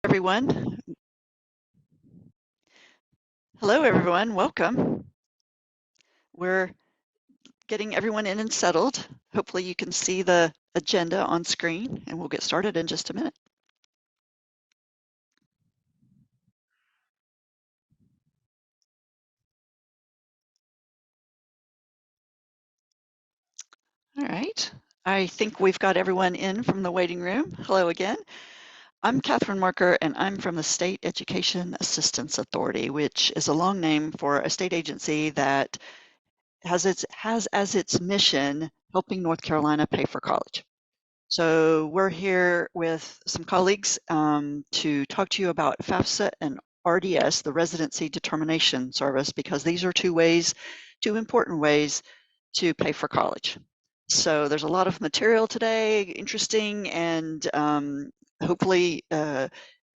everyone. Hello, everyone. Welcome. We're getting everyone in and settled. Hopefully you can see the agenda on screen, and we'll get started in just a minute. All right. I think we've got everyone in from the waiting room. Hello again. I'm Catherine Marker, and I'm from the State Education Assistance Authority, which is a long name for a state agency that has as its mission helping North Carolina pay for college. So we're here with some colleagues to talk to you about FAFSA and RDS, the Residency Determination Service, because these are two important ways to pay for college. So there's a lot of material today, interesting, and hopefully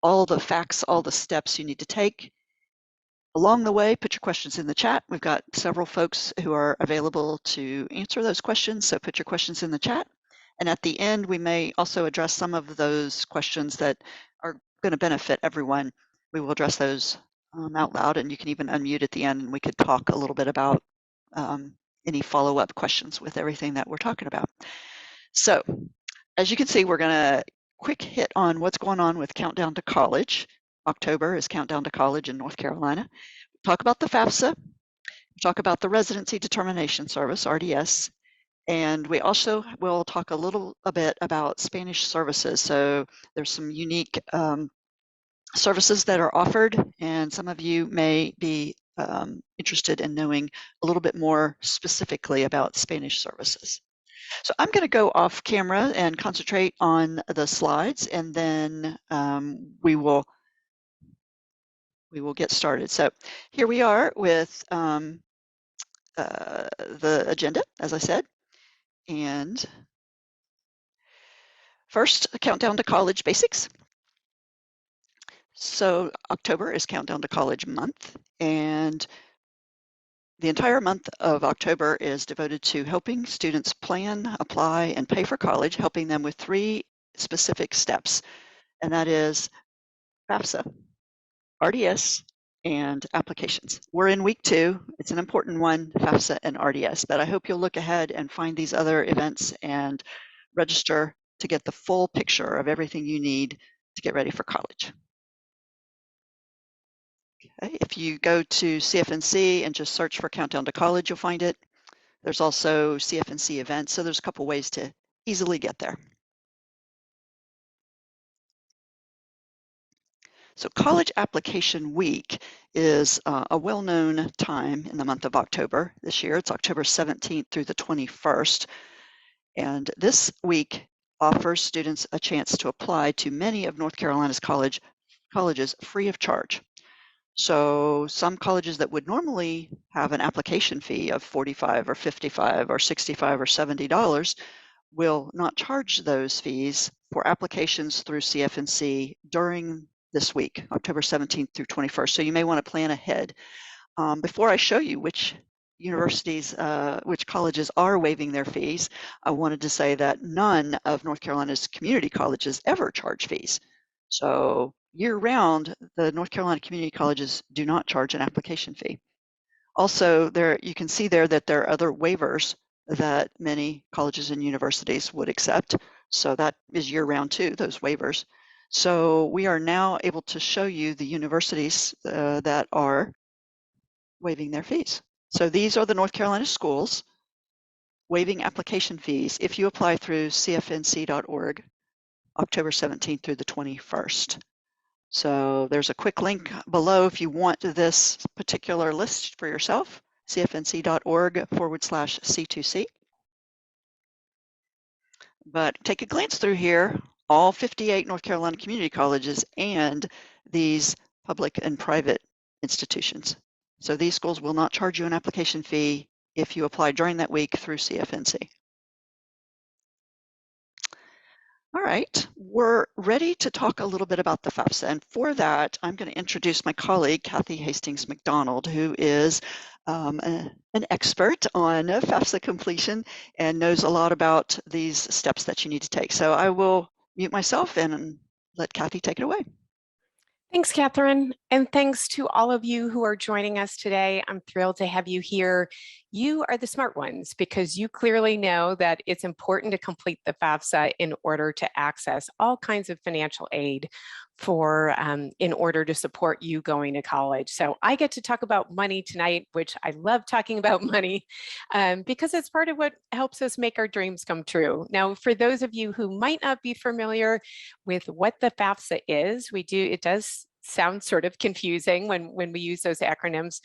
all the facts, all the steps you need to take. Along the way, put your questions in the chat. We've got several folks who are available to answer those questions, so put your questions in the chat. And at the end, we may also address some of those questions that are going to benefit everyone. We will address those out loud, and you can even unmute at the end, and we could talk a little bit about any follow-up questions with everything that we're talking about. So, as you can see, we're going to quick hit on what's going on with Countdown to College. October is Countdown to College in North Carolina. Talk about the FAFSA, talk about the Residency Determination Service, RDS, and we also will talk a little bit about Spanish services. So there's some unique services that are offered, and some of you may be interested in knowing a little bit more specifically about Spanish services. So I'm going to go off camera and concentrate on the slides, and then we will get started. So here we are with the agenda, as I said. And first, a countdown to college basics. So October is Countdown to College month, and the entire month of October is devoted to helping students plan, apply, and pay for college, helping them with 3 specific steps, and that is FAFSA, RDS, and applications. We're in week 2. It's an important one, FAFSA and RDS, but I hope you'll look ahead and find these other events and register to get the full picture of everything you need to get ready for college. Okay. If you go to CFNC and just search for Countdown to College, you'll find it. There's also CFNC events, so there's a couple ways to easily get there. So College Application Week is a well-known time in the month of October. This year, it's October 17th through the 21st. And this week offers students a chance to apply to many of North Carolina's colleges free of charge. So some colleges that would normally have an application fee of $45 or $55 or $65 or $70 will not charge those fees for applications through CFNC during this week, October 17th through 21st. So you may want to plan ahead. Before I show you which universities, which colleges are waiving their fees, I wanted to say that none of North Carolina's community colleges ever charge fees. So year-round, the North Carolina community colleges do not charge an application fee. Also, there you can see there that there are other waivers that many colleges and universities would accept. So that is year-round too, those waivers. So we are now able to show you the universities that are waiving their fees. So these are the North Carolina schools waiving application fees if you apply through cfnc.org, October 17th through the 21st. So there's a quick link below if you want this particular list for yourself, cfnc.org/C2C. But take a glance through here, all 58 North Carolina community colleges and these public and private institutions. So these schools will not charge you an application fee if you apply during that week through CFNC. All right, we're ready to talk a little bit about the FAFSA, and for that, I'm going to introduce my colleague, Kathy Hastings McDonald, who is an expert on FAFSA completion and knows a lot about these steps that you need to take. So I will mute myself and let Kathy take it away. Thanks, Catherine, and thanks to all of you who are joining us today. I'm thrilled to have you here. You are the smart ones because you clearly know that it's important to complete the FAFSA in order to access all kinds of financial aid in order to support you going to college. So I get to talk about money tonight, which I love talking about money because it's part of what helps us make our dreams come true. Now, for those of you who might not be familiar with what the FAFSA is, it does sound sort of confusing when we use those acronyms.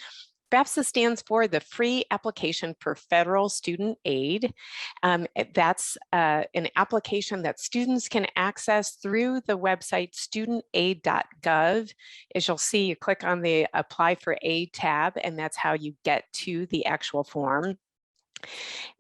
FAFSA stands for the Free Application for Federal Student Aid. That's an application that students can access through the website studentaid.gov. As you'll see, you click on the Apply for Aid tab, and that's how you get to the actual form.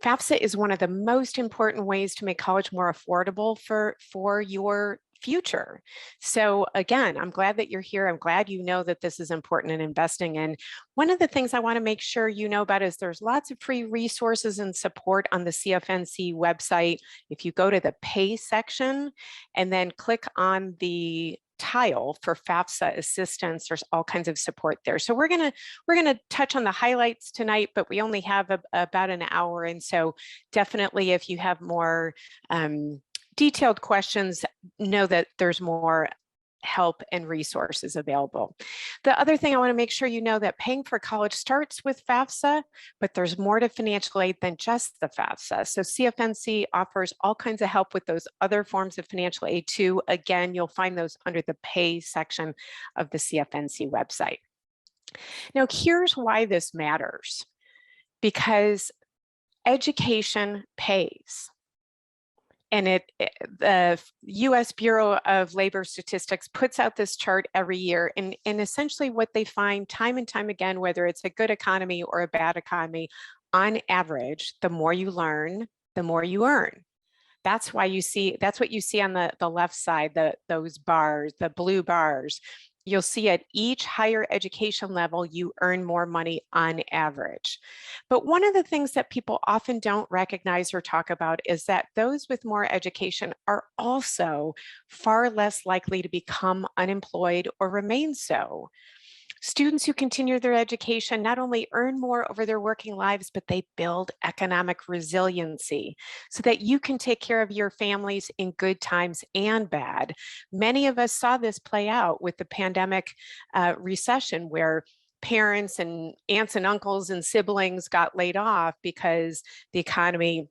FAFSA is one of the most important ways to make college more affordable for your future. So again, I'm glad that you're here. I'm glad you know that this is important in investing in. One of the things I want to make sure you know about is there's lots of free resources and support on the CFNC website. If you go to the pay section and then click on the tile for FAFSA assistance, there's all kinds of support there. So we're gonna touch on the highlights tonight, but we only have about an hour, and so definitely if you have more detailed questions, know that there's more help and resources available. The other thing I want to make sure you know that paying for college starts with FAFSA, but there's more to financial aid than just the FAFSA. So CFNC offers all kinds of help with those other forms of financial aid too. Again, you'll find those under the pay section of the CFNC website. Now, here's why this matters. Because education pays. And the US Bureau of Labor Statistics puts out this chart every year. And essentially what they find time and time again, whether it's a good economy or a bad economy, on average, the more you learn, the more you earn. That's what you see on the left side, those bars, the blue bars. You'll see at each higher education level, you earn more money on average. But one of the things that people often don't recognize or talk about is that those with more education are also far less likely to become unemployed or remain so. Students who continue their education not only earn more over their working lives, but they build economic resiliency so that you can take care of your families in good times and bad. Many of us saw this play out with the pandemic recession, where parents and aunts and uncles and siblings got laid off because the economy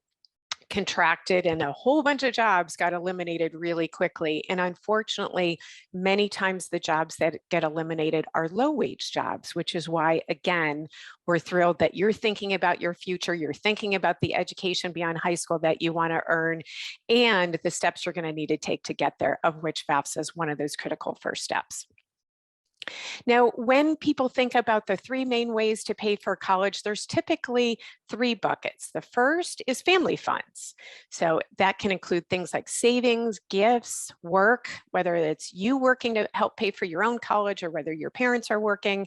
contracted and a whole bunch of jobs got eliminated really quickly. And unfortunately, many times the jobs that get eliminated are low wage jobs, which is why, again, we're thrilled that you're thinking about your future, you're thinking about the education beyond high school that you want to earn, and the steps you're going to need to take to get there, of which FAFSA is one of those critical first steps. Now, when people think about the three main ways to pay for college, there's typically three buckets. The first is family funds. So that can include things like savings, gifts, work, whether it's you working to help pay for your own college or whether your parents are working,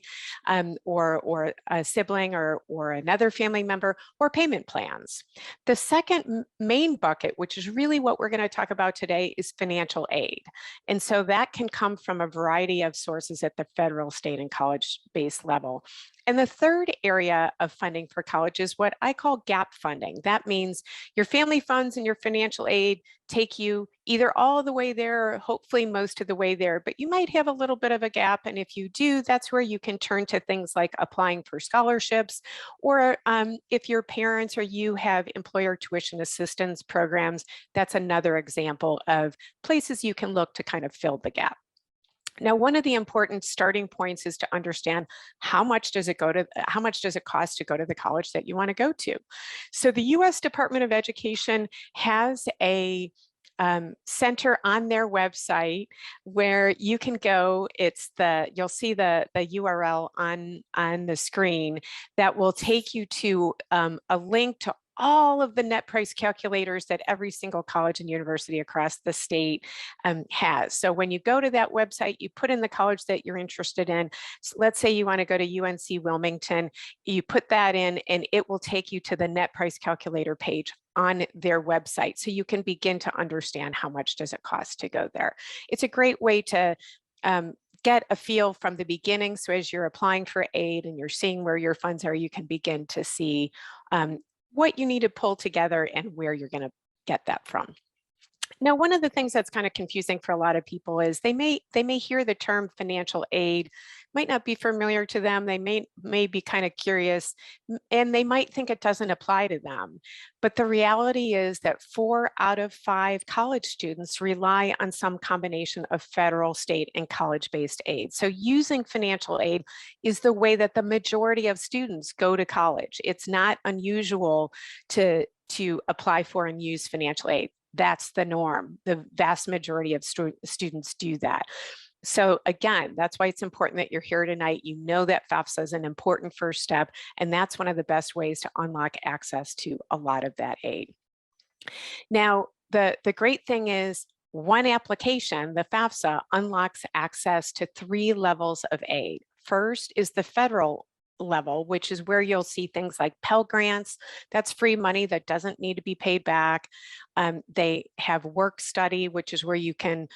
or a sibling or another family member, or payment plans. The second main bucket, which is really what we're going to talk about today, is financial aid. And so that can come from a variety of sources at the federal, state, and college-based level. And the third area of funding for college is what I call gap funding. That means your family funds and your financial aid take you either all the way there or hopefully most of the way there, but you might have a little bit of a gap. And if you do, that's where you can turn to things like applying for scholarships, or if your parents or you have employer tuition assistance programs, that's another example of places you can look to kind of fill the gap. Now, one of the important starting points is to understand how much does it cost to go to the college that you want to go to. So the U.S. Department of Education has a center on their website where you can go. You'll see the URL on the screen that will take you to a link to all of the net price calculators that every single college and university across the state has. So when you go to that website, you put in the college that you're interested in. So let's say you want to go to UNC Wilmington, you put that in and it will take you to the net price calculator page on their website. So you can begin to understand how much does it cost to go there. It's a great way to get a feel from the beginning. So as you're applying for aid and you're seeing where your funds are, you can begin to see what you need to pull together and where you're going to get that from. Now, one of the things that's kind of confusing for a lot of people is they may hear the term financial aid, might not be familiar to them. They may be kind of curious, and they might think it doesn't apply to them. But the reality is that 4 out of 5 college students rely on some combination of federal, state, and college-based aid. So using financial aid is the way that the majority of students go to college. It's not unusual to apply for and use financial aid. That's the norm. The vast majority of students do that. So again, that's why it's important that you're here tonight. You know that FAFSA is an important first step, and that's one of the best ways to unlock access to a lot of that aid. Now, the great thing is one application, the FAFSA, unlocks access to 3 levels of aid. First is the federal level, which is where you'll see things like Pell Grants. That's free money that doesn't need to be paid back. They have work study, which is where you can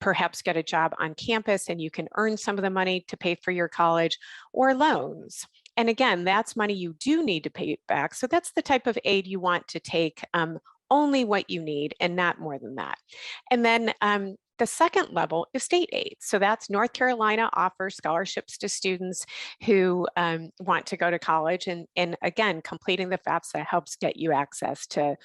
perhaps get a job on campus and you can earn some of the money to pay for your college, or loans. And again, that's money you do need to pay back. So that's the type of aid you want to take, only what you need and not more than that. And then the second level is state aid. So that's North Carolina offers scholarships to students who want to go to college. And again, completing the FAFSA helps get you access to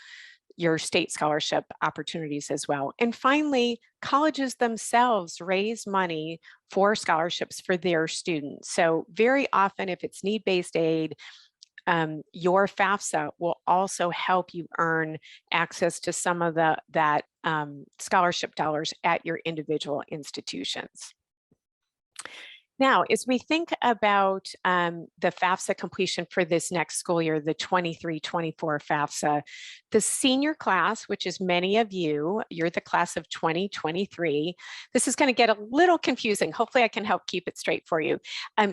your state scholarship opportunities as well. And finally, colleges themselves raise money for scholarships for their students. So very often, if it's need-based aid, your FAFSA will also help you earn access to some of that scholarship dollars at your individual institutions. Now, as we think about the FAFSA completion for this next school year, the 23-24 FAFSA, the senior class, which is many of you, you're the class of 2023. This is going to get a little confusing. Hopefully I can help keep it straight for you.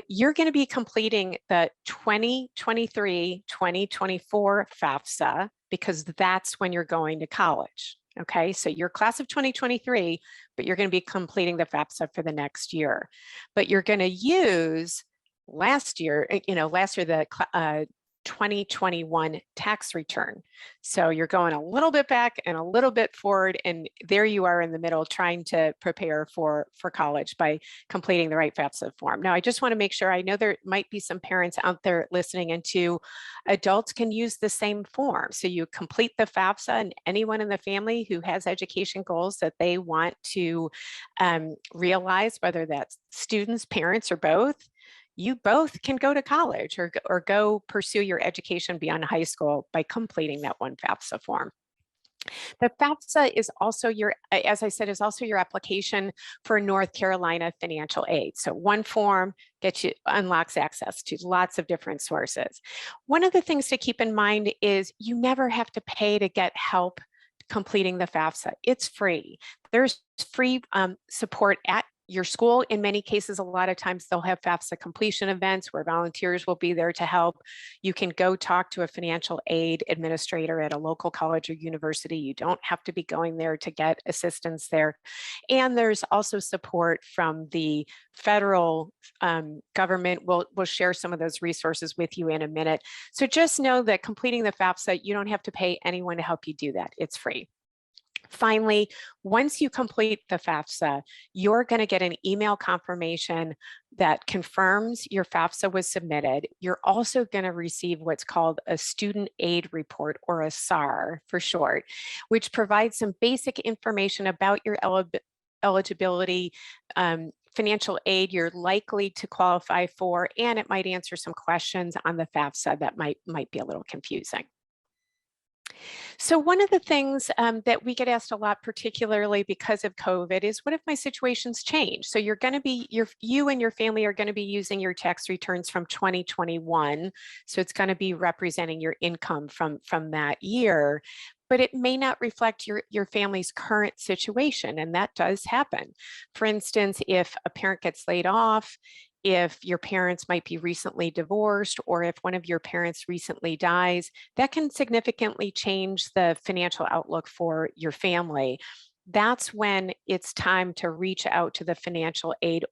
You're going to be completing the 2023-2024 FAFSA because that's when you're going to college. Okay, so you're class of 2023, but you're going to be completing the FAFSA for the next year. But you're going to use last year, the 2021 tax return. So you're going a little bit back and a little bit forward, and there you are in the middle trying to prepare for college by completing the right FAFSA form. Now, I just want to make sure, I know there might be some parents out there listening, and too, adults can use the same form. So you complete the FAFSA, and anyone in the family who has education goals that they want to realize, whether that's students, parents, or both, you both can go to college or go pursue your education beyond high school by completing that one FAFSA form. The FAFSA is also your, as I said, is also your application for North Carolina financial aid. So one form unlocks access to lots of different sources. One of the things to keep in mind is you never have to pay to get help completing the FAFSA. It's free. There's free support at your school. In many cases, a lot of times they'll have FAFSA completion events where volunteers will be there to help. You can go talk to a financial aid administrator at a local college or university. You don't have to be going there to get assistance there. And there's also support from the federal government. We'll share some of those resources with you in a minute. So just know that completing the FAFSA, you don't have to pay anyone to help you do that. It's free. Finally, once you complete the FAFSA, you're going to get an email confirmation that confirms your FAFSA was submitted. You're also going to receive what's called a student aid report, or a SAR for short, which provides some basic information about your eligibility, financial aid you're likely to qualify for, and it might answer some questions on the FAFSA that might be a little confusing. So one of the things that we get asked a lot, particularly because of COVID, is what if my situation's changed? So you're going to be, you and your family are going to be using your tax returns from 2021. So it's going to be representing your income from that year, but it may not reflect your family's current situation. And that does happen. For instance, if a parent gets laid off, if your parents might be recently divorced, or if one of your parents recently dies, that can significantly change the financial outlook for your family. that's when it's time to reach out to the financial aid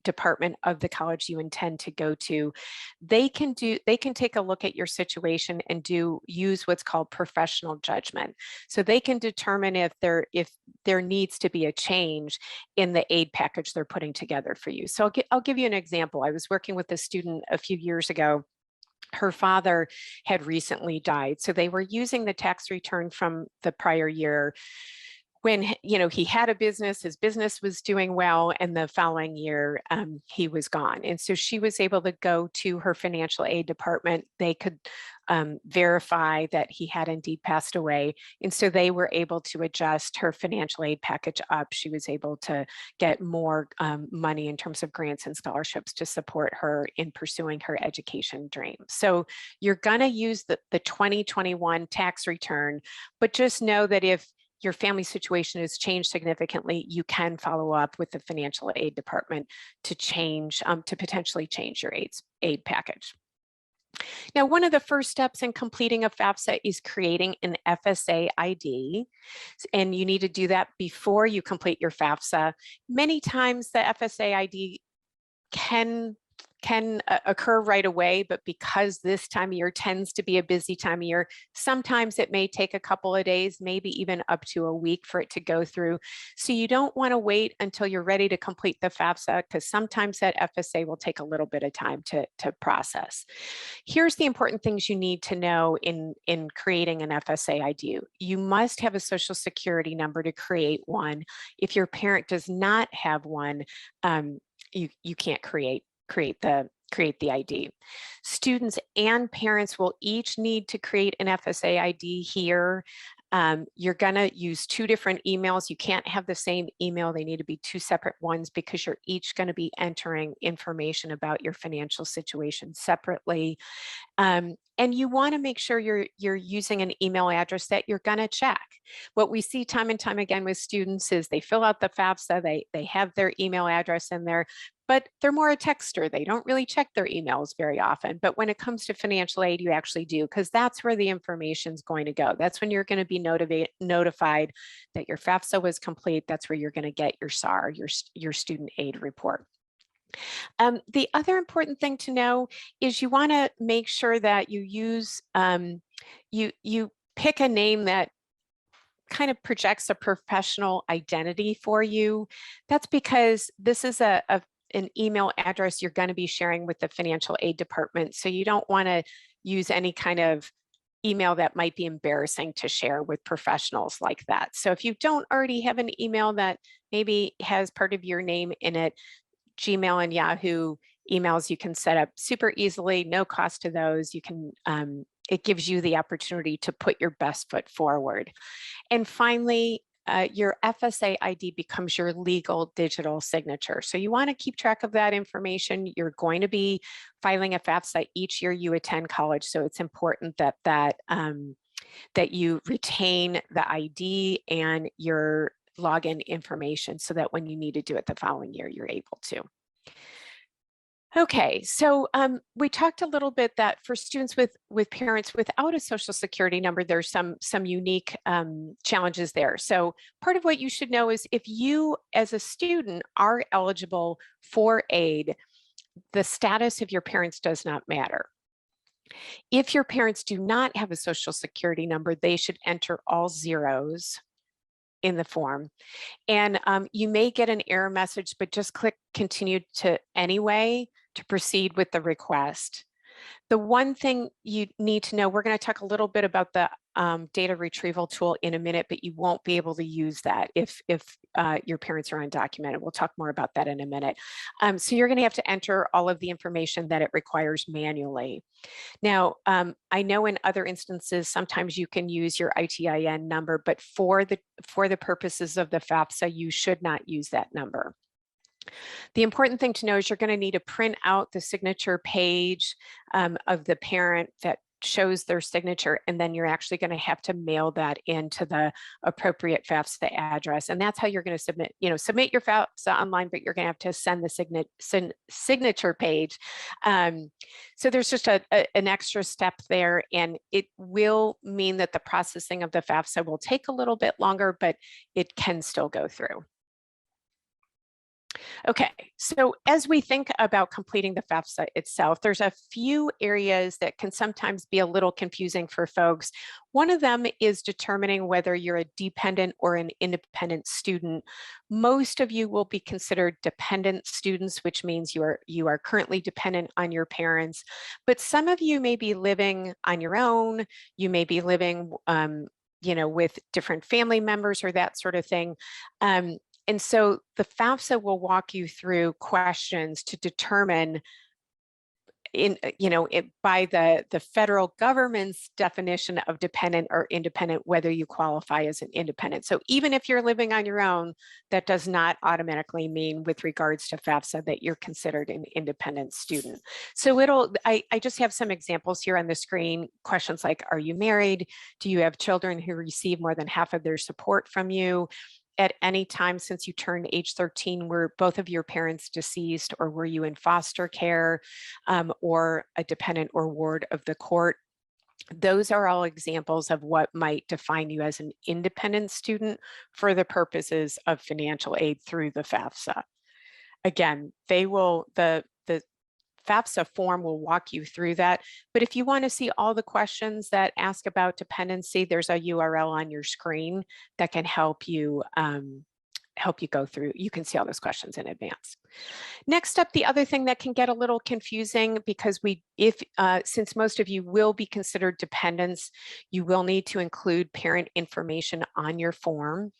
department of the college you intend to go to. They can take a look at your situation and use what's called professional judgment. So they can determine if there needs to be a change in the aid package they're putting together for you. So I'll give you an example. I was working with a student a few years ago. Her father had recently died, so they were using the tax return from the prior year when he had a business, his business was doing well, and the following year he was gone. And so she was able to go to her financial aid department. They could verify that he had indeed passed away. And so they were able to adjust her financial aid package up. She was able to get more money in terms of grants and scholarships to support her in pursuing her education dream. So you're going to use the 2021 tax return, but just know that if your family situation has changed significantly, you can follow up with the financial aid department to potentially change your aid package. Now, one of the first steps in completing a FAFSA is creating an FSA ID, and you need to do that before you complete your FAFSA. Many times the FSA ID can occur right away, but because this time of year tends to be a busy time of year, sometimes it may take a couple of days, maybe even up to a week for it to go through. So you don't want to wait until you're ready to complete the FAFSA, because sometimes that FSA will take a little bit of time to process. Here's the important things you need to know in creating an FSA ID. You must have a Social Security number to create one. If your parent does not have one, you can't create the ID. Students and parents will each need to create an FSA ID here. You're gonna use two different emails. You can't have the same email. They need to be two separate ones because you're each gonna be entering information about your financial situation separately. And you want to make sure you're using an email address that you're going to check. What we see time and time again with students is they fill out the FAFSA, they have their email address in there, but they're more a texter. They don't really check their emails very often. But when it comes to financial aid, you actually do, because that's where the information is going to go. That's when you're going to be notified that your FAFSA was complete. That's where you're going to get your SAR, your student aid report. The other important thing to know is you want to make sure that you use, you pick a name that kind of projects a professional identity for you. That's because this is an email address you're going to be sharing with the financial aid department. So you don't want to use any kind of email that might be embarrassing to share with professionals like that. So if you don't already have an email that maybe has part of your name in it, Gmail and Yahoo emails you can set up super easily, no cost to those. You can, it gives you the opportunity to put your best foot forward. And finally, your FSA ID becomes your legal digital signature. So you want to keep track of that information. You're going to be filing a FAFSA each year you attend college. So it's important that you retain the ID and your login information so that when you need to do it the following year, you're able to. Okay, so we talked a little bit that for students with parents without a Social Security number, there's some unique challenges there. So part of what you should know is if you as a student are eligible for aid, the status of your parents does not matter. If your parents do not have a Social Security number, they should enter all zeros in the form. And you may get an error message, but just click continue to anyway to proceed with the request. The one thing you need to know, we're going to talk a little bit about the data retrieval tool in a minute, but you won't be able to use that if your parents are undocumented. We'll talk more about that in a minute. So you're going to have to enter all of the information that it requires manually. Now, I know in other instances, sometimes you can use your ITIN number, but for the purposes of the FAFSA, you should not use that number. The important thing to know is you're going to need to print out the signature page of the parent that shows their signature, and then you're actually going to have to mail that into the appropriate FAFSA address. And that's how you're going to submit, submit your FAFSA online, but you're going to have to send the signature page. So there's just an extra step there, and it will mean that the processing of the FAFSA will take a little bit longer, but it can still go through. Okay, so as we think about completing the FAFSA itself, there's a few areas that can sometimes be a little confusing for folks. One of them is determining whether you're a dependent or an independent student. Most of you will be considered dependent students, which means you are currently dependent on your parents, but some of you may be living on your own. You may be living with different family members or that sort of thing. And so the FAFSA will walk you through questions to determine by the federal government's definition of dependent or independent, whether you qualify as an independent. So even if you're living on your own, that does not automatically mean with regards to FAFSA that you're considered an independent student. So I just have some examples here on the screen. Questions like, are you married? Do you have children who receive more than half of their support from you? At any time since you turned age 13, were both of your parents deceased, or were you in foster care, or a dependent or ward of the court? Those are all examples of what might define you as an independent student for the purposes of financial aid through the FAFSA. Again, the FAFSA form will walk you through that. But if you want to see all the questions that ask about dependency, there's a URL on your screen that can help you go through. You can see all those questions in advance. Next up, the other thing that can get a little confusing, because since most of you will be considered dependents, you will need to include parent information on your form.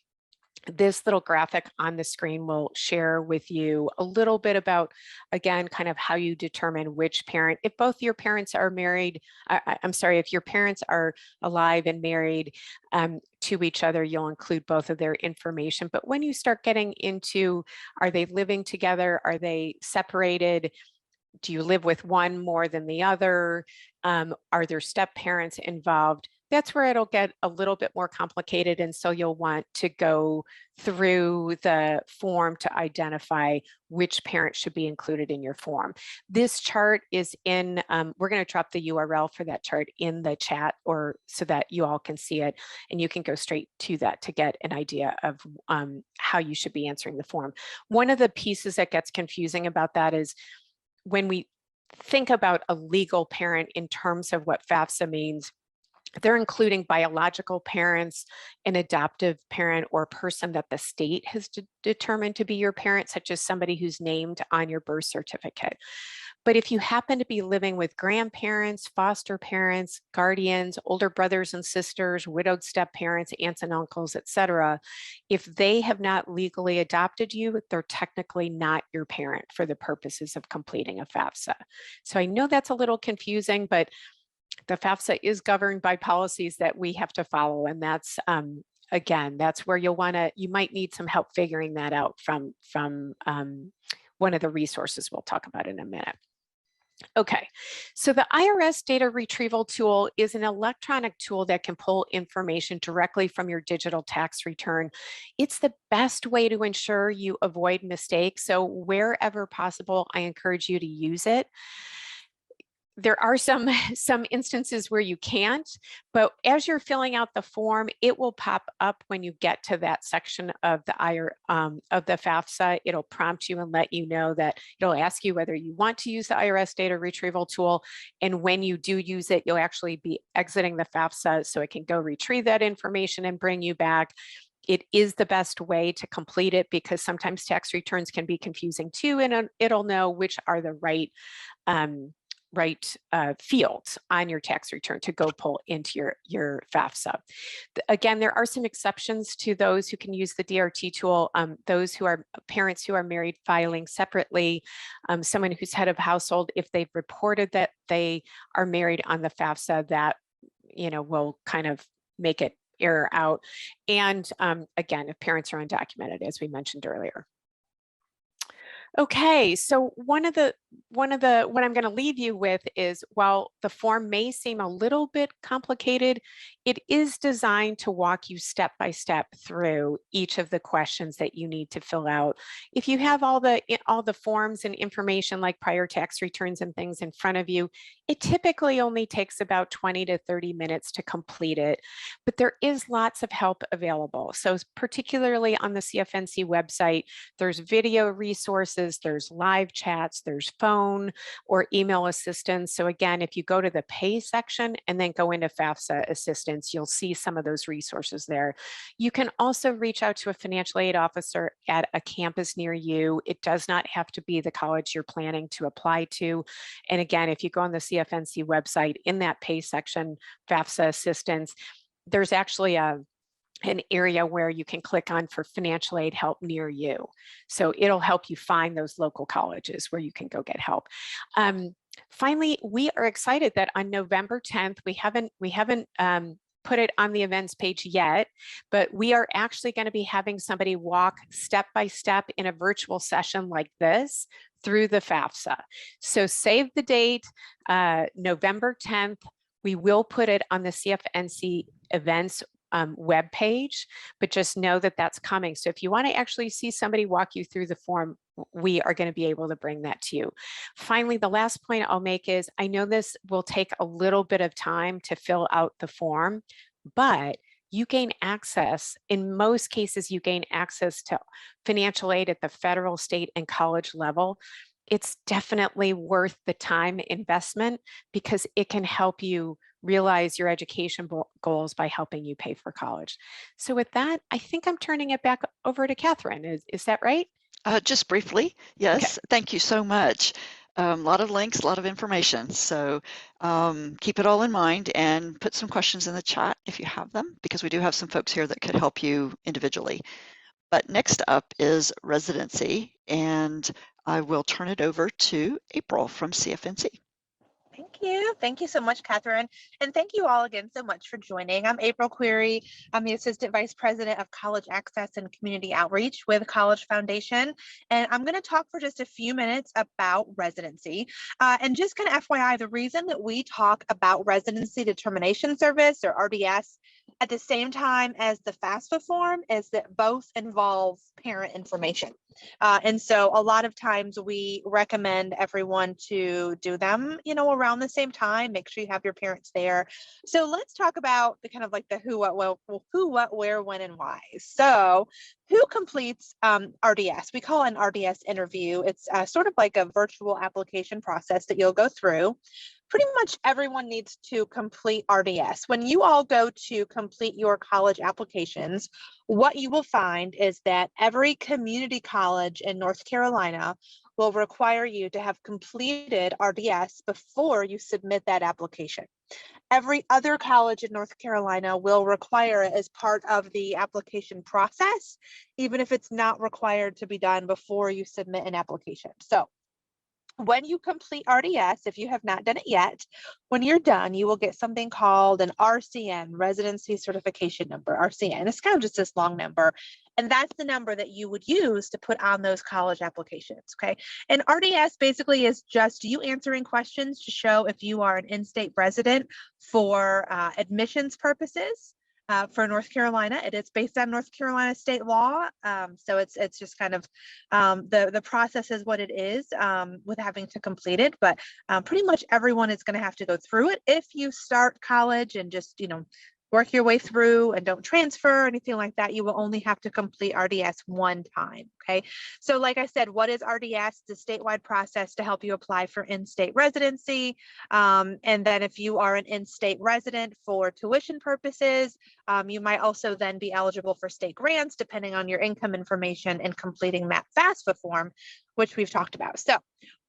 This little graphic on the screen will share with you a little bit about, again, kind of how you determine which parent. If both your parents are married, if your parents are alive and married to each other, you'll include both of their information. But when you start getting into, are they living together? Are they separated? Do you live with one more than the other? Are there step parents involved? That's where it'll get a little bit more complicated. And so you'll want to go through the form to identify which parent should be included in your form. This chart is in, we're going to drop the URL for that chart in the chat, or so that you all can see it, and you can go straight to that to get an idea of how you should be answering the form. One of the pieces that gets confusing about that is when we think about a legal parent in terms of what FAFSA means, they're including biological parents, an adoptive parent, or a person that the state has determined to be your parent, such as somebody who's named on your birth certificate. But if you happen to be living with grandparents, foster parents, guardians, older brothers and sisters, widowed step parents, aunts and uncles, etc., if they have not legally adopted you, they're technically not your parent for the purposes of completing a FAFSA. So I know that's a little confusing, but the FAFSA is governed by policies that we have to follow. And that's, again, that's where you might need some help figuring that out from one of the resources we'll talk about in a minute. Okay, so the IRS data retrieval tool is an electronic tool that can pull information directly from your digital tax return. It's the best way to ensure you avoid mistakes. So wherever possible, I encourage you to use it. There are some instances where you can't, but as you're filling out the form, it will pop up when you get to that section of the FAFSA. It'll prompt you and let you know that it'll ask you whether you want to use the IRS data retrieval tool. And when you do use it, you'll actually be exiting the FAFSA so it can go retrieve that information and bring you back. It is the best way to complete it, because sometimes tax returns can be confusing too, and it'll know which are the right fields on your tax return to go pull into your FAFSA. Again, there are some exceptions to those who can use the DRT tool. Those who are parents who are married filing separately, someone who's head of household, if they've reported that they are married on the FAFSA, that will kind of make it error out. And again, if parents are undocumented, as we mentioned earlier. Okay, so what I'm going to leave you with is, while the form may seem a little bit complicated, it is designed to walk you step by step through each of the questions that you need to fill out. If you have all the forms and information like prior tax returns and things in front of you, it typically only takes about 20 to 30 minutes to complete it, but there is lots of help available. So particularly on the CFNC website, there's video resources, there's live chats, there's phone or email assistance. So again, if you go to the pay section and then go into FAFSA assistance, you'll see some of those resources there. You can also reach out to a financial aid officer at a campus near you. It does not have to be the college you're planning to apply to. And again, if you go on the CFNC website, in that pay section, FAFSA assistance, there's actually an area where you can click on for financial aid help near you. So it'll help you find those local colleges where you can go get help. Finally, we are excited that on November 10th, we haven't put it on the events page yet, but we are actually going to be having somebody walk step by step in a virtual session like this through the FAFSA. So save the date, November 10th. We will put it on the CFNC events web page, but just know that that's coming. So if you want to actually see somebody walk you through the form, we are going to be able to bring that to you. Finally, the last point I'll make is, I know this will take a little bit of time to fill out the form, but you gain access, in most cases, you gain access to financial aid at the federal, state, and college level. It's definitely worth the time investment because it can help you realize your education goals by helping you pay for college. So with that, I think I'm turning it back over to Catherine. Is that right? Just briefly, yes. Okay. Thank you so much. A lot of links, a lot of information. So keep it all in mind and put some questions in the chat if you have them, because we do have some folks here that could help you individually. But next up is residency, and I will turn it over to April from CFNC. Thank you. Thank you so much, Catherine. And thank you all again so much for joining. I'm April Query. I'm the Assistant Vice President of College Access and Community Outreach with College Foundation. And I'm going to talk for just a few minutes about residency. And just kind of FYI, the reason that we talk about Residency Determination Service, or RDS, at the same time as the FAFSA form is that both involve parent information. And so a lot of times we recommend everyone to do them, around the same time. Make sure you have your parents there. So let's talk about the kind of like the who, what, where, when, and why. So who completes RDS? We call it an RDS interview. It's sort of like a virtual application process that you'll go through. Pretty much everyone needs to complete RDS. When you all go to complete your college applications, what you will find is that every community college in North Carolina will require you to have completed RDS before you submit that application. Every other college in North Carolina will require it as part of the application process, even if it's not required to be done before you submit an application. So when you complete RDS, if you have not done it yet, when you're done, you will get something called an RCN, Residency Certification Number, RCN. It's kind of just this long number. And that's the number that you would use to put on those college applications, okay? And RDS basically is just you answering questions to show if you are an in-state resident for admissions purposes. For North Carolina, it is based on North Carolina state law. So it's just kind of the process is what it is with having to complete it. But pretty much everyone is going to have to go through it. If you start college and just, work your way through and don't transfer or anything like that, you will only have to complete RDS one time, okay? So like I said, what is RDS? It's a statewide process to help you apply for in-state residency. And then if you are an in-state resident for tuition purposes, you might also then be eligible for state grants depending on your income information and completing that FAFSA form, which we've talked about. So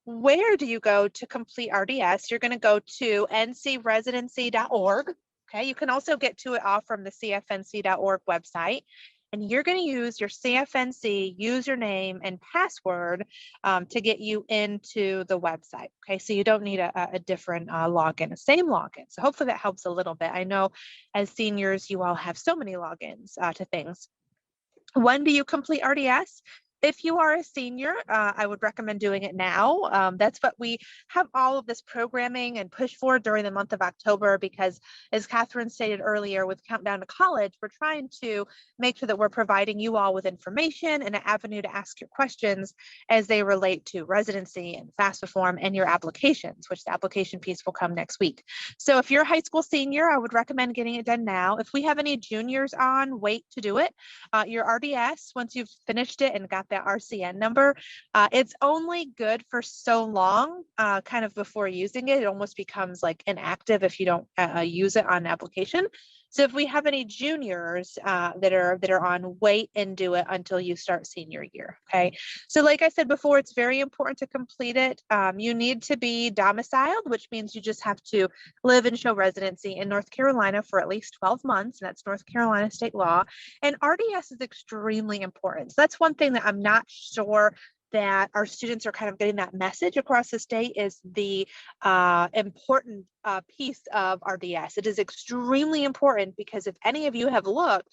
where do you go to complete RDS? You're going to go to ncresidency.org. Okay, you can also get to it off from the CFNC.org website, and you're going to use your CFNC username and password to get you into the website. Okay, so you don't need a different login, the same login. So hopefully that helps a little bit. I know as seniors, you all have so many logins to things. When do you complete RDS? If you are a senior, I would recommend doing it now. That's what we have all of this programming and push for during the month of October, because as Catherine stated earlier, with Countdown to College, we're trying to make sure that we're providing you all with information and an avenue to ask your questions as they relate to residency and FAFSA form and your applications, which the application piece will come next week. So if you're a high school senior, I would recommend getting it done now. If we have any juniors on, wait to do it. Your RDS, once you've finished it and got that RCN number, it's only good for so long, kind of before using it. It almost becomes like inactive if you don't use it on application. So if we have any juniors that are on, wait and do it until you start senior year. Okay. So like I said before, it's very important to complete it. You need to be domiciled, which means you just have to live and show residency in North Carolina for at least 12 months. And that's North Carolina state law. And RDS is extremely important. So that's one thing that I'm not sure that our students are kind of getting that message across the state, is the important piece of RDS. It is extremely important, because if any of you have looked,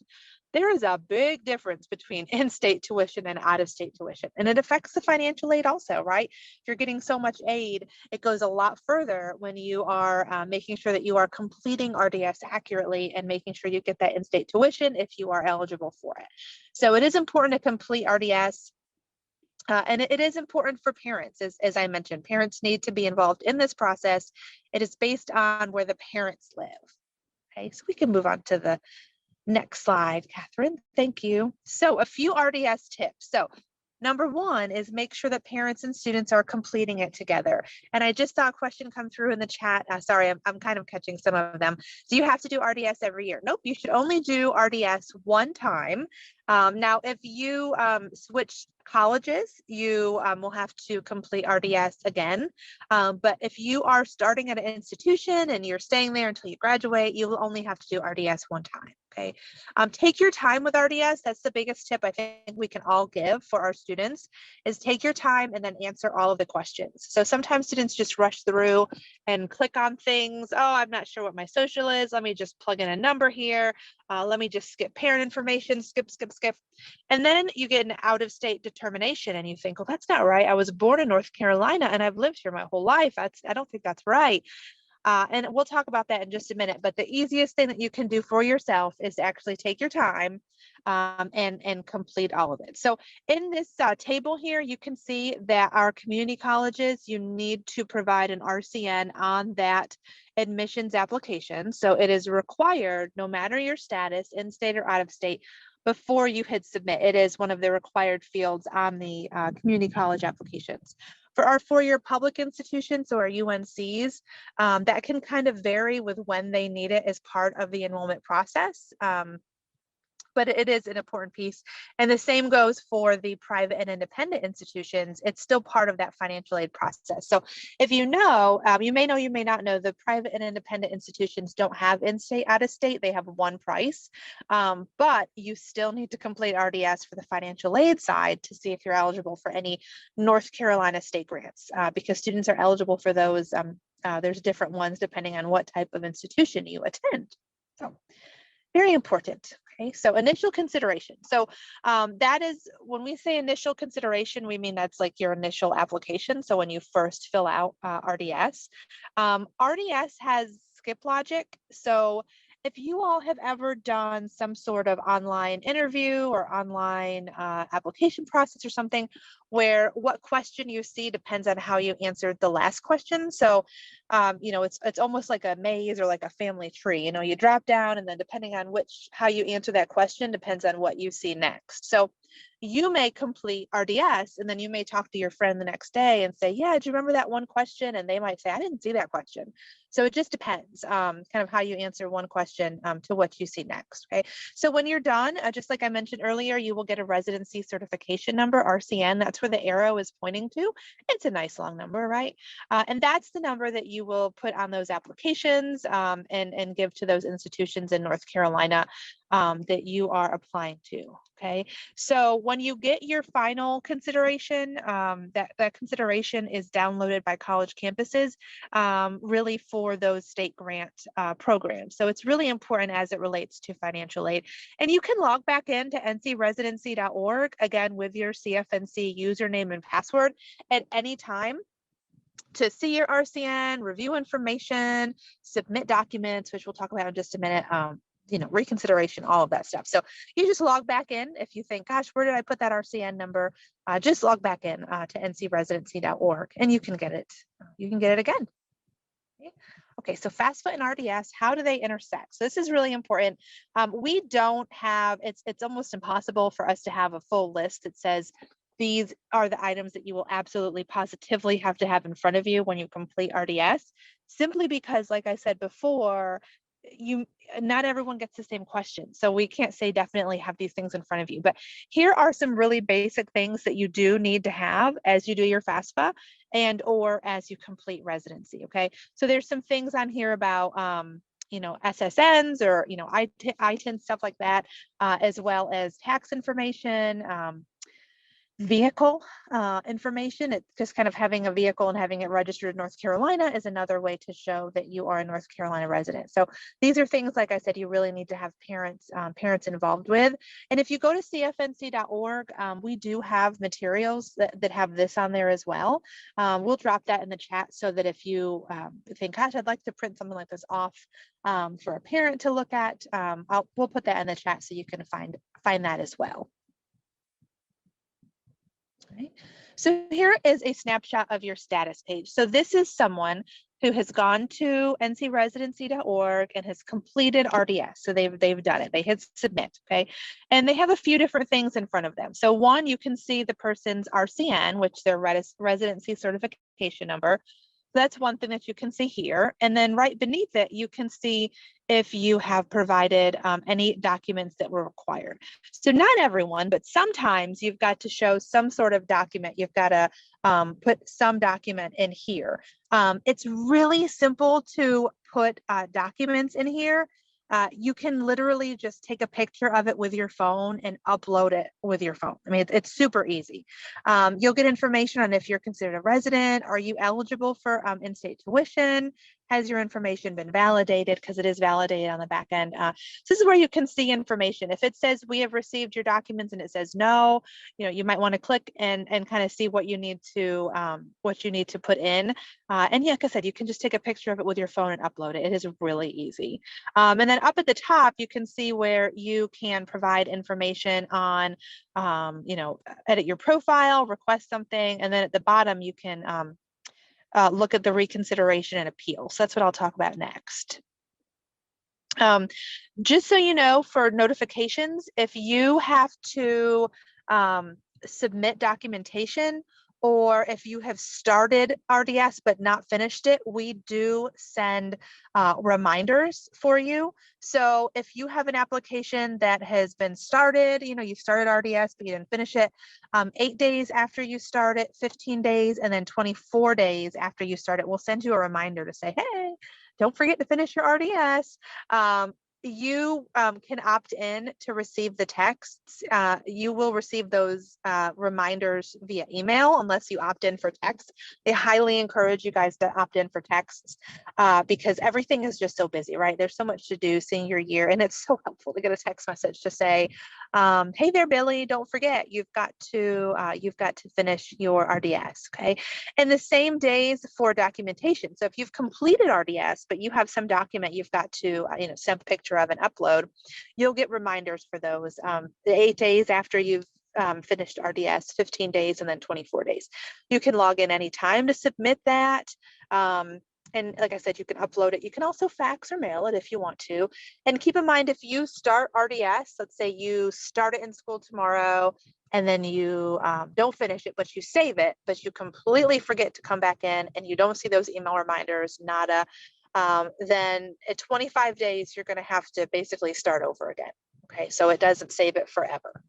there is a big difference between in-state tuition and out-of-state tuition. And it affects the financial aid also, right? If you're getting so much aid, it goes a lot further when you are making sure that you are completing RDS accurately and making sure you get that in-state tuition if you are eligible for it. So it is important to complete RDS. And it is important for parents, as I mentioned. Parents need to be involved in this process. It is based on where the parents live. Okay, so we can move on to the next slide, Catherine. Thank you. So a few RDS tips. So number one is make sure that parents and students are completing it together. And I just saw a question come through in the chat. Sorry, I'm kind of catching some of them. Do you have to do RDS every year? Nope, you should only do RDS one time. Now, if you switch colleges, you will have to complete RDS again. But if you are starting at an institution and you're staying there until you graduate, you will only have to do RDS one time. Okay. Take your time with RDS. That's the biggest tip I think we can all give for our students, is take your time and then answer all of the questions. So sometimes students just rush through and click on things. Oh, I'm not sure what my social is. Let me just plug in a number here. Let me just skip parent information, skip. And then you get an out-of-state determination and you think, well, that's not right. I was born in North Carolina and I've lived here my whole life. I don't think that's right. And we'll talk about that in just a minute. But the easiest thing that you can do for yourself is to actually take your time and complete all of it. So in this table here, you can see that our community colleges, you need to provide an RCN on that admissions application. So it is required, no matter your status, in state or out of state, before you hit submit. It is one of the required fields on the community college applications. For our four-year public institutions, so our UNCs, that can kind of vary with when they need it as part of the enrollment process. But it is an important piece. And the same goes for the private and independent institutions. It's still part of that financial aid process. So if you know, you may not know, the private and independent institutions don't have in-state, out-of-state. They have one price, but you still need to complete RDS for the financial aid side to see if you're eligible for any North Carolina state grants, because students are eligible for those. There's different ones depending on what type of institution you attend. So very important. Okay, so initial consideration. So that is, when we say initial consideration, we mean that's like your initial application. So when you first fill out RDS. RDS has skip logic. So if you all have ever done some sort of online interview or online application process or something, where what question you see depends on how you answered the last question. So, you know, it's almost like a maze or like a family tree. You know, you drop down, and then depending on how you answer that question depends on what you see next. So you may complete RDS, and then you may talk to your friend the next day and say, yeah, do you remember that one question? And they might say, I didn't see that question. So it just depends kind of how you answer one question to what you see next. Okay. So when you're done, just like I mentioned earlier, you will get a residency certification number, RCN. That's where the arrow is pointing to. It's a nice long number, right? And that's the number that you will put on those applications and give to those institutions in North Carolina that you are applying to. Okay, so when you get your final consideration, that consideration is downloaded by college campuses, really for those state grant programs. So it's really important as it relates to financial aid. And you can log back into ncresidency.org, again, with your CFNC username and password at any time to see your RCN, review information, submit documents, which we'll talk about in just a minute, reconsideration, all of that stuff. So you just log back in. If you think, gosh, where did I put that RCN number? Just log back in to ncresidency.org and you can get it. You can get it again. Okay, so FAFSA and RDS, how do they intersect? So this is really important. We don't have, it's almost impossible for us to have a full list that says these are the items that you will absolutely positively have to have in front of you when you complete RDS, simply because, like I said before, not everyone gets the same question. So we can't say definitely have these things in front of you, but here are some really basic things that you do need to have as you do your FAFSA and or as you complete residency. Okay, so there's some things on here about SSNs or ITIN, stuff like that, as well as tax information, vehicle information. It's just kind of having a vehicle and having it registered in North Carolina is another way to show that you are a North Carolina resident. So these are things, like I said, you really need to have parents involved with. And if you go to cfnc.org, we do have materials that have this on there as well. We'll drop that in the chat so that if you think, gosh, I'd like to print something like this off for a parent to look at, we'll put that in the chat so you can find that as well. Right. So here is a snapshot of your status page. So this is someone who has gone to ncresidency.org and has completed RDS. So they've done it. They hit submit, okay? And they have a few different things in front of them. So one, you can see the person's RCN, which their residency certification number. That's one thing that you can see here. And then right beneath it, you can see if you have provided any documents that were required. So not everyone, but sometimes you've got to show some sort of document. You've got to put some document in here. It's really simple to put documents in here. You can literally just take a picture of it with your phone and upload it with your phone. I mean, it's super easy. You'll get information on if you're considered a resident. Are you eligible for in-state tuition? Has your information been validated? Because it is validated on the back end. So this is where you can see information. If it says we have received your documents and it says no, you might want to click and kind of see what you need to put in. And yeah, like I said, you can just take a picture of it with your phone and upload it. It is really easy. And then up at the top, you can see where you can provide information on, edit your profile, request something, and then at the bottom you can look at the reconsideration and appeal. So that's what I'll talk about next. Just so you know, for notifications, if you have to submit documentation, or if you have started RDS but not finished it, we do send reminders for you. So if you have an application that has been started, you started RDS but you didn't finish it, 8 days after you start it, 15 days, and then 24 days after you start it, we'll send you a reminder to say, hey, don't forget to finish your RDS. You can opt in to receive the texts. You will receive those reminders via email unless you opt in for text. I highly encourage you guys to opt in for texts because everything is just so busy, right? There's so much to do senior year, and it's so helpful to get a text message to say, hey there, Billy, don't forget, you've got to finish your RDS, okay? And the same days for documentation. So if you've completed RDS, but you have some document you've got to send a picture of and upload, you'll get reminders for those the 8 days after you've finished RDS, 15 days, and then 24 days. You can log in anytime to submit that. And like I said, you can upload it. You can also fax or mail it if you want to. And keep in mind, if you start RDS, let's say you start it in school tomorrow, and then you don't finish it, but you save it, but you completely forget to come back in and you don't see those email reminders, nada, then at 25 days, you're going to have to basically start over again. Okay, so it doesn't save it forever.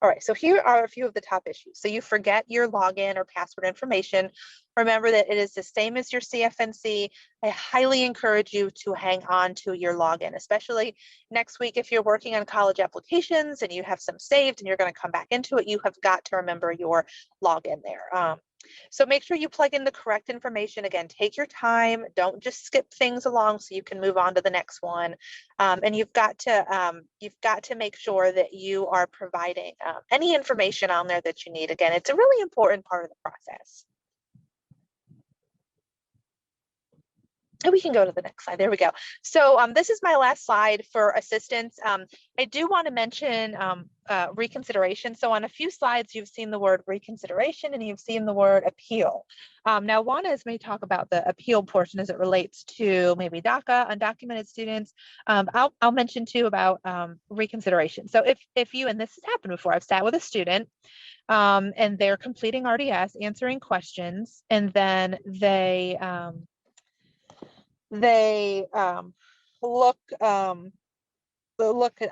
All right, so here are a few of the top issues. So you forget your login or password information. Remember that it is the same as your CFNC. I highly encourage you to hang on to your login, especially next week if you're working on college applications and you have some saved and you're going to come back into it, you have got to remember your login there. So make sure you plug in the correct information. Again, take your time. Don't just skip things along so you can move on to the next one. And you've got to make sure that you are providing any information on there that you need. Again, it's a really important part of the process. And we can go to the next slide. There we go. So this is my last slide for assistance. I do want to mention reconsideration. So on a few slides, you've seen the word reconsideration and you've seen the word appeal. Now, Juanes may talk about the appeal portion as it relates to maybe DACA, undocumented students. I'll mention too about reconsideration. So if you, and this has happened before, I've sat with a student and they're completing RDS, answering questions, and then they look at,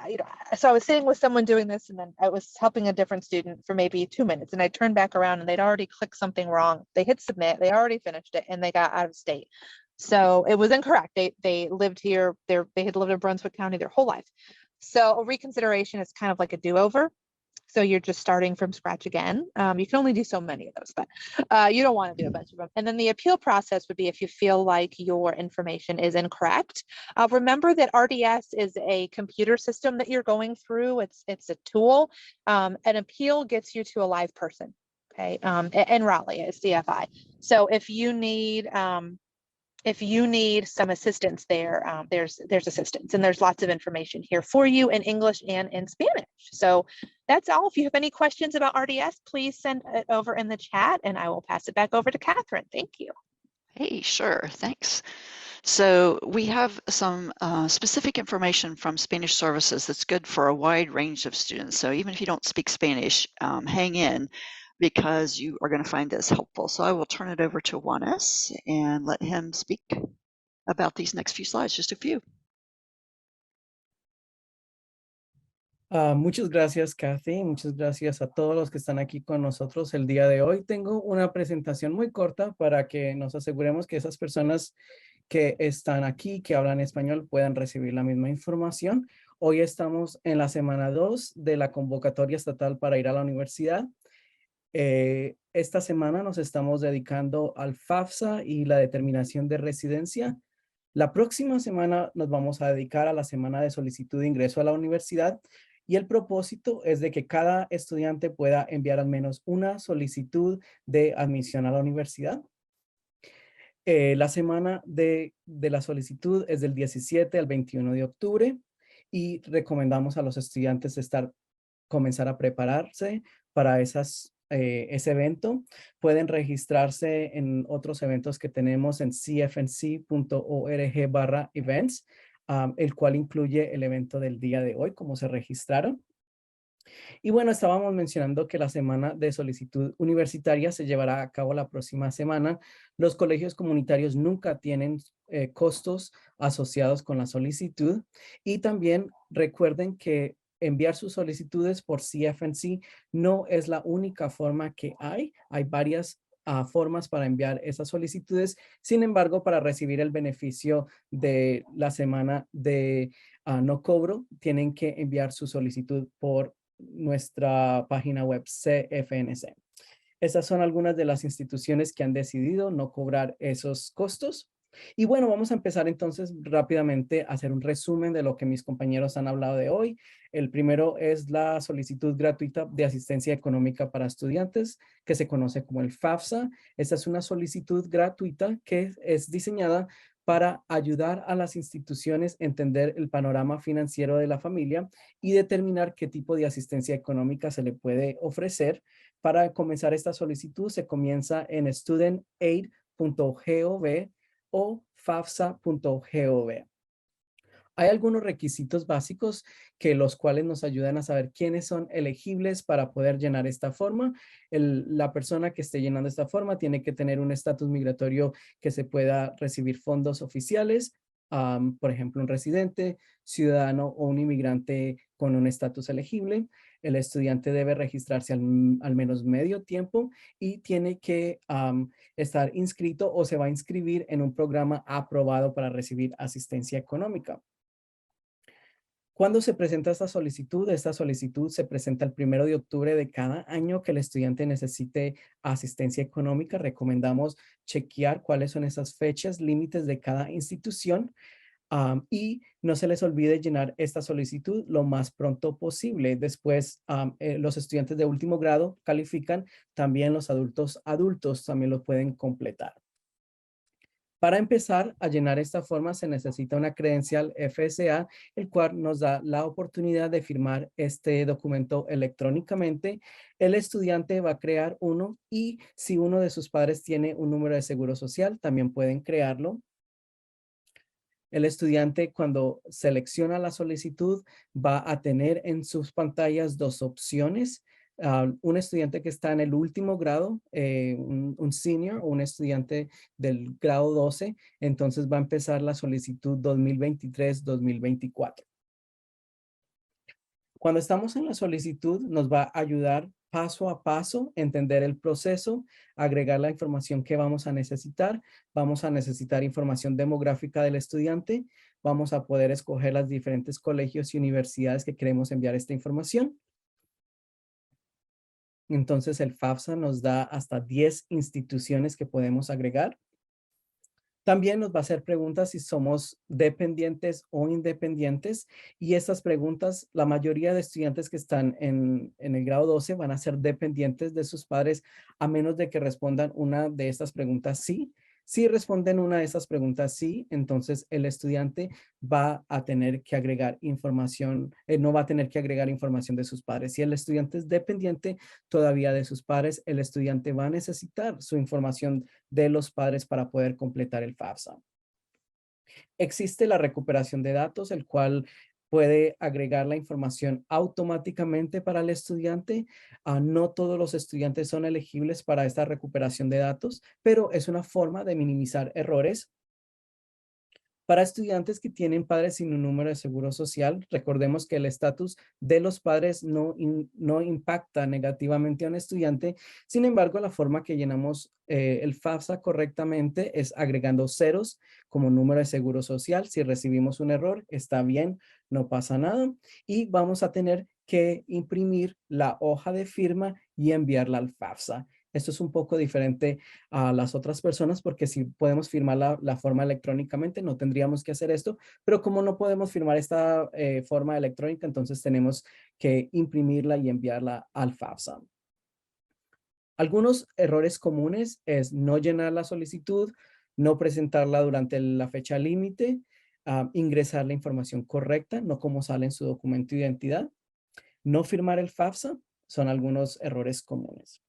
so I was sitting with someone doing this and then I was helping a different student for maybe 2 minutes and I turned back around and they'd already clicked something wrong. They hit submit, they already finished it and they got out of state. So it was incorrect. They lived here, they had lived in Brunswick County their whole life. So a reconsideration is kind of like a do-over. So you're just starting from scratch again. You can only do so many of those, but you don't want to do a bunch of them. And then the appeal process would be if you feel like your information is incorrect. Remember that RDS is a computer system that you're going through. It's a tool. An appeal gets you to a live person, okay? In Raleigh at CFI. So if you need some assistance there, there's assistance and there's lots of information here for you in English and in Spanish. So that's all. If you have any questions about RDS, please send it over in the chat and I will pass it back over to Catherine. Thank you. Hey, sure, thanks. So we have some specific information from Spanish Services that's good for a wide range of students. So even if you don't speak Spanish, hang in, because you are going to find this helpful. So I will turn it over to Juanes and let him speak about these next few slides, just a few. Muchas gracias, Kathy. Muchas gracias a todos los que están aquí con nosotros el día de hoy. Tengo una presentación muy corta para que nos aseguremos que esas personas que están aquí, que hablan español, puedan recibir la misma información. Hoy estamos en la semana 2 de la convocatoria estatal para ir a la universidad. Esta semana nos estamos dedicando al FAFSA y la determinación de residencia. La próxima semana nos vamos a dedicar a la semana de solicitud de ingreso a la universidad y el propósito es de que cada estudiante pueda enviar al menos una solicitud de admisión a la universidad. La semana de la solicitud es del 17 al 21 de octubre y recomendamos a los estudiantes comenzar a prepararse para ese evento. Pueden registrarse en otros eventos que tenemos en cfnc.org/events, el cual incluye el evento del día de hoy, como se registraron. Y bueno, estábamos mencionando que la semana de solicitud universitaria se llevará a cabo la próxima semana. Los colegios comunitarios nunca tienen costos asociados con la solicitud. Y también recuerden que enviar sus solicitudes por CFNC no es la única forma que hay. Hay varias formas para enviar esas solicitudes. Sin embargo, para recibir el beneficio de la semana de no cobro, tienen que enviar su solicitud por nuestra página web CFNC. Estas son algunas de las instituciones que han decidido no cobrar esos costos. Y bueno, vamos a empezar entonces rápidamente a hacer un resumen de lo que mis compañeros han hablado de hoy. El primero es la solicitud gratuita de asistencia económica para estudiantes, que se conoce como el FAFSA. Esta es una solicitud gratuita que es diseñada para ayudar a las instituciones a entender el panorama financiero de la familia y determinar qué tipo de asistencia económica se le puede ofrecer. Para comenzar esta solicitud se comienza en studentaid.gov o fafsa.gov. Hay algunos requisitos básicos que los cuales nos ayudan a saber quiénes son elegibles para poder llenar esta forma. La persona que esté llenando esta forma tiene que tener un estatus migratorio que se pueda recibir fondos oficiales, por ejemplo, un residente, ciudadano o un inmigrante con un estatus elegible. El estudiante debe registrarse al menos medio tiempo y tiene que estar inscrito o se va a inscribir en un programa aprobado para recibir asistencia económica. ¿Cuándo se presenta esta solicitud? Esta solicitud se presenta el 1 de octubre de cada año que el estudiante necesite asistencia económica. Recomendamos chequear cuáles son esas fechas límites de cada institución. Y no se les olvide llenar esta solicitud lo más pronto posible. Después, los estudiantes de último grado califican, también los adultos también lo pueden completar. Para empezar a llenar esta forma se necesita una credencial FSA, el cual nos da la oportunidad de firmar este documento electrónicamente. El estudiante va a crear uno y si uno de sus padres tiene un número de seguro social, también pueden crearlo. El estudiante, cuando selecciona la solicitud, va a tener en sus pantallas dos opciones. Un estudiante que está en el último grado, un senior o un estudiante del grado 12, entonces va a empezar la solicitud 2023-2024. Cuando estamos en la solicitud, nos va a ayudar paso a paso a entender el proceso, agregar la información que vamos a necesitar. Vamos a necesitar información demográfica del estudiante. Vamos a poder escoger los diferentes colegios y universidades que queremos enviar esta información. Entonces, el FAFSA nos da hasta 10 instituciones que podemos agregar. También nos va a hacer preguntas si somos dependientes o independientes y estas preguntas, la mayoría de estudiantes que están en el grado 12 van a ser dependientes de sus padres a menos de que respondan una de estas preguntas sí. Si responden una de estas preguntas sí, entonces el estudiante va a tener que agregar información, no va a tener que agregar información de sus padres. Si el estudiante es dependiente todavía de sus padres, el estudiante va a necesitar su información de los padres para poder completar el FAFSA. Existe la recuperación de datos, el cual puede agregar la información automáticamente para el estudiante. No todos los estudiantes son elegibles para esta recuperación de datos, pero es una forma de minimizar errores. Para estudiantes que tienen padres sin un número de seguro social, recordemos que el estatus de los padres no impacta negativamente a un estudiante. Sin embargo, la forma que llenamos el FAFSA correctamente es agregando ceros como número de seguro social. Si recibimos un error, está bien, no pasa nada. Y vamos a tener que imprimir la hoja de firma y enviarla al FAFSA. Esto es un poco diferente a las otras personas porque si podemos firmar la forma electrónicamente no tendríamos que hacer esto, pero como no podemos firmar esta forma electrónica, entonces tenemos que imprimirla y enviarla al FAFSA. Algunos errores comunes es no llenar la solicitud, no presentarla durante la fecha límite, ingresar la información correcta, no como sale en su documento de identidad, no firmar el FAFSA, son algunos errores comunes.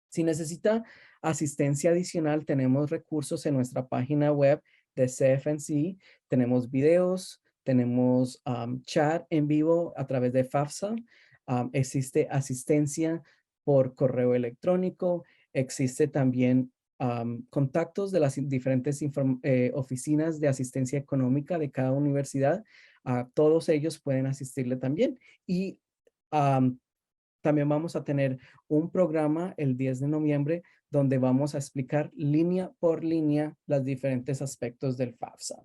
Si necesita asistencia adicional, tenemos recursos en nuestra página web de CFNC. Tenemos videos, tenemos chat en vivo a través de FAFSA. Existe asistencia por correo electrónico. Existe también contactos de las diferentes oficinas de asistencia económica de cada universidad. Todos ellos pueden asistirle también. Y también vamos a tener un programa el 10 de noviembre donde vamos a explicar línea por línea los diferentes aspectos del FAFSA.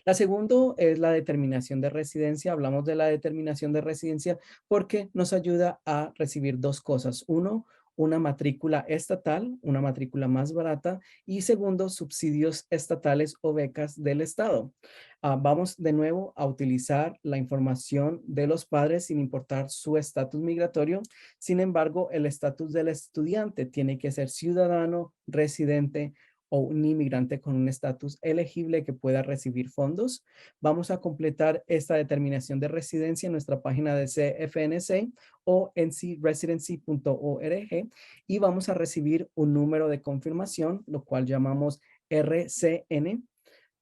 La segunda es la determinación de residencia. Hablamos de la determinación de residencia porque nos ayuda a recibir dos cosas. Uno, una matrícula estatal, una matrícula más barata y segundo, subsidios estatales o becas del estado. Vamos de nuevo a utilizar la información de los padres sin importar su estatus migratorio. Sin embargo, el estatus del estudiante tiene que ser ciudadano, residente o un inmigrante con un estatus elegible que pueda recibir fondos. Vamos a completar esta determinación de residencia en nuestra página de CFNC o ncresidency.org y vamos a recibir un número de confirmación, lo cual llamamos RCN,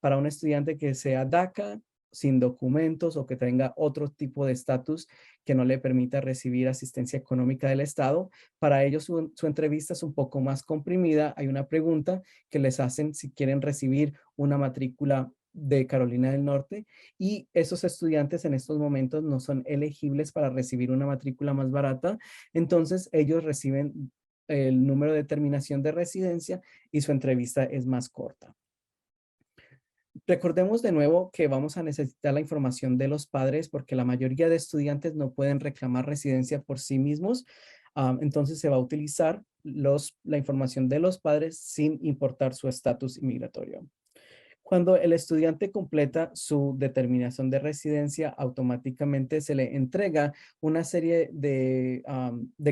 para un estudiante que sea DACA, sin documentos o que tenga otro tipo de estatus que no le permita recibir asistencia económica del Estado. Para ellos su entrevista es un poco más comprimida. Hay una pregunta que les hacen si quieren recibir una matrícula de Carolina del Norte, y esos estudiantes en estos momentos no son elegibles para recibir una matrícula más barata. Entonces ellos reciben el número de terminación de residencia y su entrevista es más corta. Recordemos de nuevo que vamos a necesitar la información de los padres porque la mayoría de estudiantes no pueden reclamar residencia por sí mismos. Entonces se va a utilizar la información de los padres sin importar su estatus inmigratorio. Cuando el estudiante completa su determinación de residencia, automáticamente se le entrega una serie de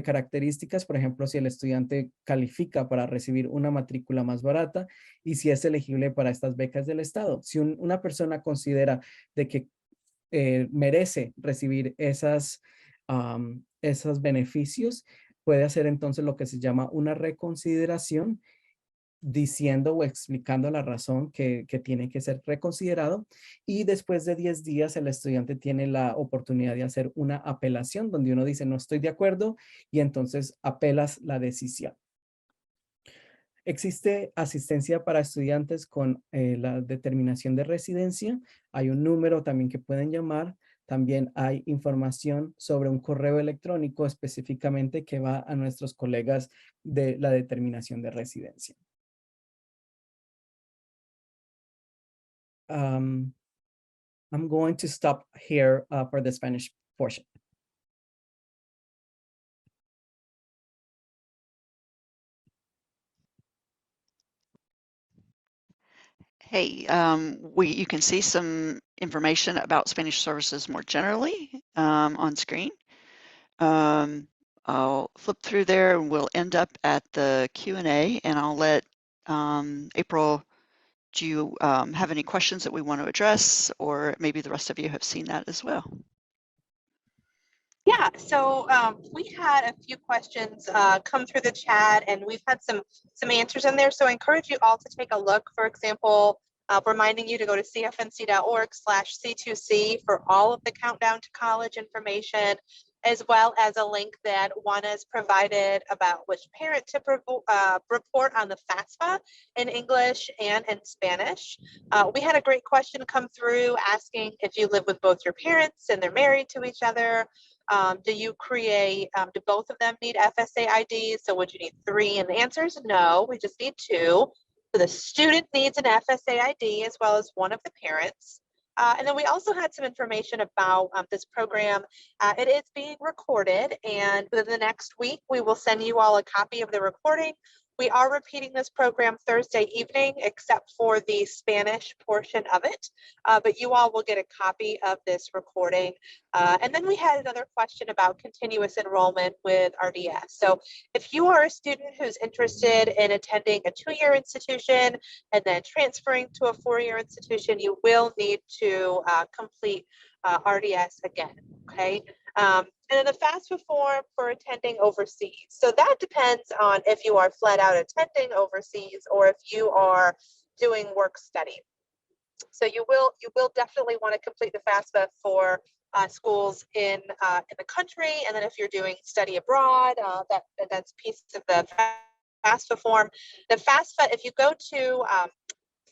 características. Por ejemplo, si el estudiante califica para recibir una matrícula más barata y si es elegible para estas becas del Estado. Si una persona considera de que merece recibir esos beneficios, puede hacer entonces lo que se llama una reconsideración, diciendo o explicando la razón que tiene que ser reconsiderado, y después de 10 días el estudiante tiene la oportunidad de hacer una apelación donde uno dice no estoy de acuerdo y entonces apelas la decisión. Existe asistencia para estudiantes con la determinación de residencia. Hay un número también que pueden llamar. También hay información sobre un correo electrónico específicamente que va a nuestros colegas de la determinación de residencia. I'm going to stop here for the Spanish portion. Hey, you can see some information about Spanish services more generally on screen. I'll flip through there and we'll end up at the Q&A, and I'll let April, do you have any questions that we want to address, or maybe the rest of you have seen that as well? Yeah, so we had a few questions come through the chat, and we've had some answers in there. So I encourage you all to take a look. For example, reminding you to go to cfnc.org/C2C for all of the countdown to college information, as well as a link that Juana has provided about which parent to report on the FAFSA in English and in Spanish. We had a great question come through asking if you live with both your parents and they're married to each other. Do you create, do both of them need FSA IDs? So would you need 3? And the answer is no, we just need 2. So the student needs an FSA ID as well as one of the parents. And then we also had some information about this program. It is being recorded, and within the next week, we will send you all a copy of the recording. We are repeating this program Thursday evening, except for the Spanish portion of it, but you all will get a copy of this recording. And then we had another question about continuous enrollment with RDS. So if you are a student who's interested in attending a 2-year institution and then transferring to a 4-year institution, you will need to complete RDS again, okay? And then the FAFSA form for attending overseas. So that depends on if you are flat out attending overseas or if you are doing work study. So you will definitely want to complete the FAFSA for schools in the country, and then if you're doing study abroad, that's a piece of the FAFSA form. The FAFSA, if you go to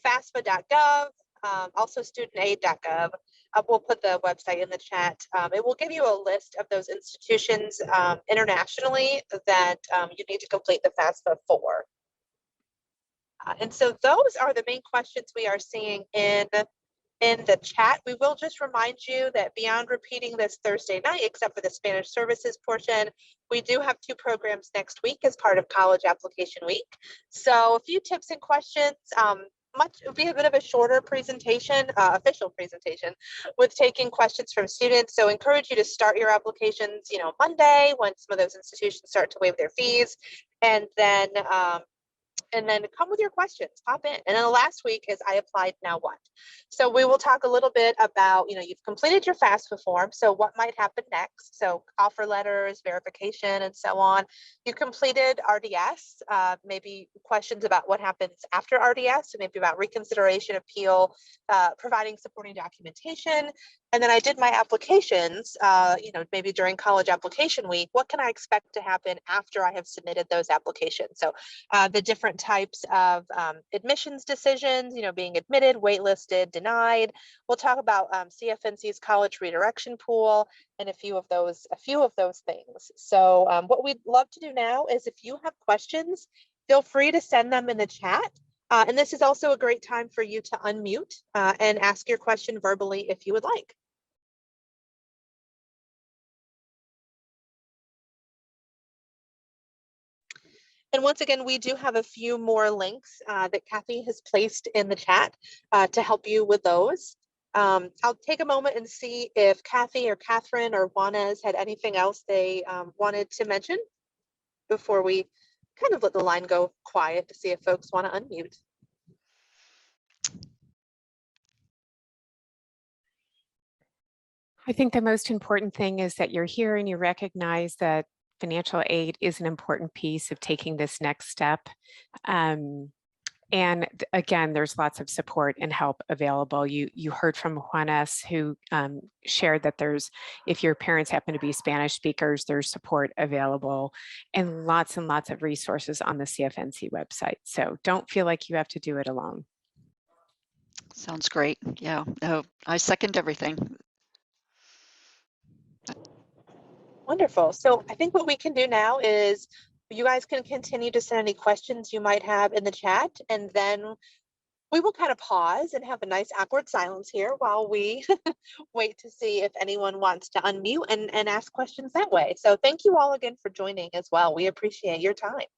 FAFSA.gov, also studentaid.gov. We'll put the website in the chat. It will give you a list of those institutions internationally that you need to complete the FAFSA for. And so those are the main questions we are seeing in the chat. We will just remind you that beyond repeating this Thursday night, except for the Spanish services portion, we do have 2 programs next week as part of College Application Week. So a few tips and questions. It'll be a bit of a shorter presentation, official presentation, with taking questions from students. So encourage you to start your applications, Monday when some of those institutions start to waive their fees, and then come with your questions, pop in. And then the last week is I applied, now what? So we will talk a little bit about, you've completed your FAFSA form, so what might happen next? So offer letters, verification, and so on. You completed RDS, maybe questions about what happens after RDS, so maybe about reconsideration, appeal, providing supporting documentation. And then I did my applications, maybe during college application week. What can I expect to happen after I have submitted those applications? So the different types of admissions decisions, being admitted, waitlisted, denied. We'll talk about CFNC's college redirection pool and a few of those things. So what we'd love to do now is, if you have questions, feel free to send them in the chat. And this is also a great time for you to unmute and ask your question verbally if you would like. And once again, we do have a few more links that Kathy has placed in the chat to help you with those. I'll take a moment and see if Kathy or Catherine or Juana's had anything else they wanted to mention before we kind of let the line go quiet to see if folks want to unmute. I think the most important thing is that you're here and you recognize that financial aid is an important piece of taking this next step. And again, there's lots of support and help available. You heard from Juanes, who shared that if your parents happen to be Spanish speakers, there's support available, and lots of resources on the CFNC website. So don't feel like you have to do it alone. Sounds great. Yeah, no, I second everything. Wonderful. So I think what we can do now is you guys can continue to send any questions you might have in the chat, and then we will kind of pause and have a nice awkward silence here while we wait to see if anyone wants to unmute and ask questions that way. So thank you all again for joining as well. We appreciate your time.